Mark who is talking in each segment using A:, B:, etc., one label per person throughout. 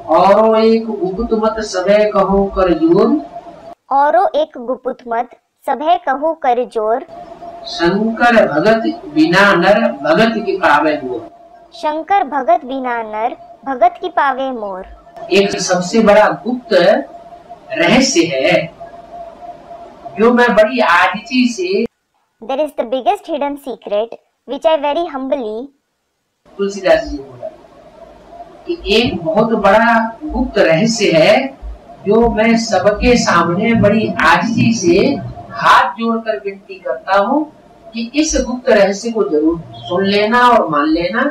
A: औरो एक गुप्त मत सबे कहो कर जोर,
B: औरो एक गुपुत मत सभे कहू कर जोर,
A: शंकर भगत बिना नर भगत की पावे मोर।
B: शंकर भगत बिना नर भगत की पावे मोर।
A: एक सबसे बड़ा गुप्त रहस्य है जो मैं बड़ी आजिजी से,
B: There is the biggest hidden secret which I very humbly,
A: Tulsidas ji बोला कि एक बहुत बड़ा गुप्त रहस्य है जो मैं सबके सामने बड़ी आजिजी से हाथ जोड़कर विनती करता हूँ कि इस गुप्त रहस्य को जरूर सुन लेना और मान लेना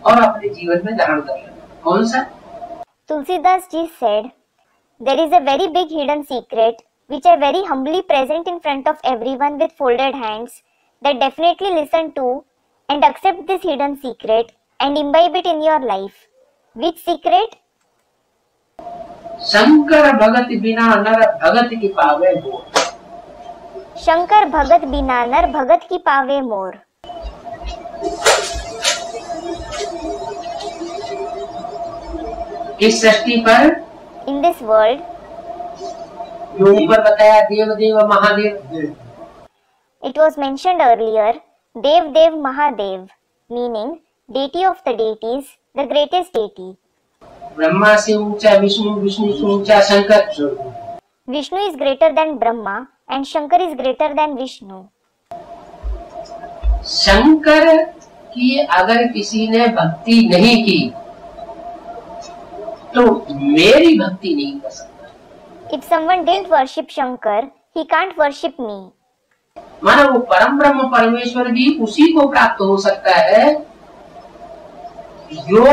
A: और अपने जीवन में धारण कर लेना। कौन सा?
B: Tulsidas ji said, there is a very big hidden secret which I very humbly present in front of everyone with folded hands, that definitely listen to and accept this hidden secret and imbibe it in your life. Which secret?
A: Shankar भगत बिना नर भगत की पावे मोर।
B: शंकर भगत बिना नर भगत की पावे मोर।
A: इस सृष्टि पर,
B: In this world,
A: जो ऊपर बताया देव देव Mahadev,
B: it was mentioned earlier, Dev Dev Mahadev, meaning deity of the deities, the greatest deity.
A: Brahma से ऊंचा विष्णु, विष्णु से ऊंचा Shankar,
B: Vishnu is greater than Brahma and Shankar is greater than Vishnu.
A: Shankar की अगर किसी ने भक्ति नहीं की तो मेरी भक्ति नहीं कर सकता।
B: If someone didn't worship Shankar, he can't worship me.
A: माना वो परम ब्रह्म परमेश्वर भी उसी को प्राप्त हो सकता है जो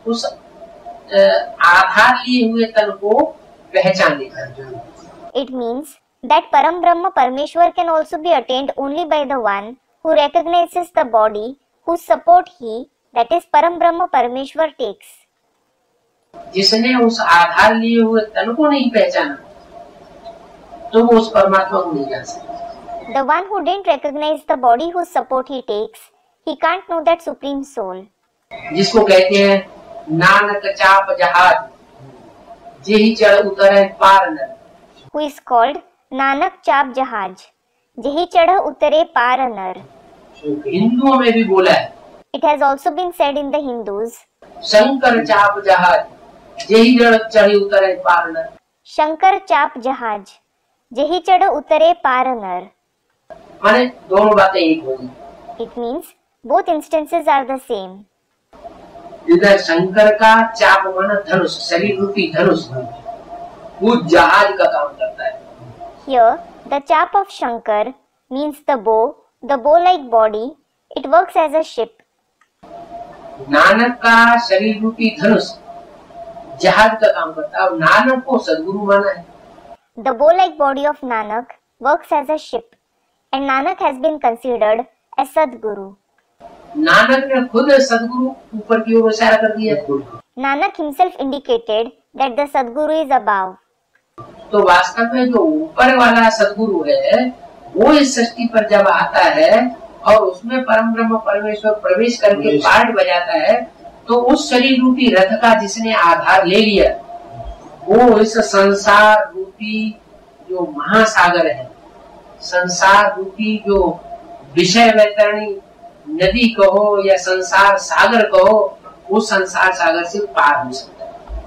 A: उस आधार लिए हुए तन को पहचाने।
B: It means that Param Brahma Parmeshwar can also be attained only by the one who recognizes the body whose support he, that is Param Brahma Parmeshwar, takes.
A: जिसने उस आधार लिए हुए तन को नहीं पहचाना तो वो उस परमात्मा को नहीं जान सकता।
B: The one who didn't recognize the body whose support he takes, he can't know that supreme soul.
A: जिसको कहते हैं नानक चाप जहाज जेहि चढ़ उतरे पार नर,
B: Who is called Nanak Chap Jahaj, Jehi Chadha Utare Par Nar.
A: हिंदुओं में भी बोला है
B: It has also been said in the Hindus,
A: Shankar चाप जहाज जेहि चढ़ उतरे पार नर।
B: Shankar Chap Jahaj, Jehi Chadha Utare Par Nar.
A: माने दोनों बातें एक होगी।
B: It means both instances are the same.
A: इधर शंकर का चाप माना धनुष, शरीर रूपी धनुष, वो जहाज का काम करता है।
B: Here, the chap of Shankar means the bow-like body. It works as a ship.
A: Nanak का शरीर रूपी धनुष जहाज का काम करता है और नानक को सद्गुरु माना है।
B: The bow-like body of Nanak works as a ship, and Nanak has been considered as Sadguru.
A: Nanak ने खुद सद्गुरु ऊपर की ओर इशारा कर दिया।
B: Nanak himself indicated that the Sadguru is above.
A: तो वास्तव में जो ऊपर वाला सद्गुरु है वो इस सृष्टि पर जब आता है और उसमें परम ब्रह्म परमेश्वर प्रवेश करके पार्ट बजाता है तो उस शरीर रूपी रथ का जिसने आधार ले लिया वो इस संसार रूपी जो महासागर है, संसार रूपी जो विषय वैतरणी नदी कहो या संसार सागर कहो, उस संसार सागर से पार हो सकता है।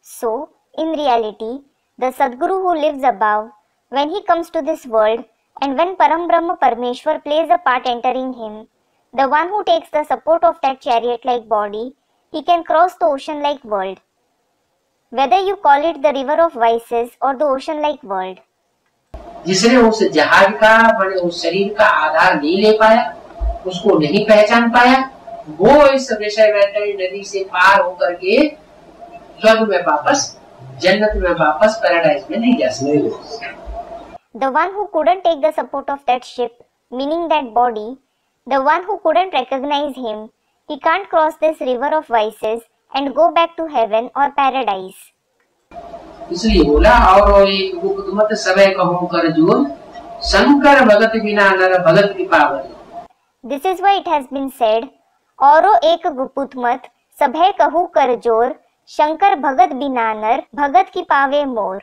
B: So, in reality, the Sadguru who lives above, when he comes to this world, and when Param Brahma Parmeshwar plays a part entering him, the one who takes the support of that chariot-like body, he can cross the ocean-like world. Whether you call it the river of vices or the ocean-like world.
A: जिसने उस जहाज का बड़े उस शरीर का आधार नहीं ले पाया, उसको नहीं पहचान पाया, वो इस विषय वैतरणी नदी से पार होकर के स्वर्ग में वापस, जन्नत में वापस, पैराडाइज में नहीं जा सकता।
B: The one who couldn't take the support of that ship, meaning that body, the one who couldn't recognize him, he can't cross this river of vices and go back to heaven or paradise.
A: इसलिए बोला और एक गुप्त मत सबे कहूँ कर जोर, शंकर भगत बिना नर भगत की Pavri.
B: This is why it has been said, औरो एक गुपुत मत सभे कहू कर जोर, शंकर भगत बिना नर, भगत की पावे मोर।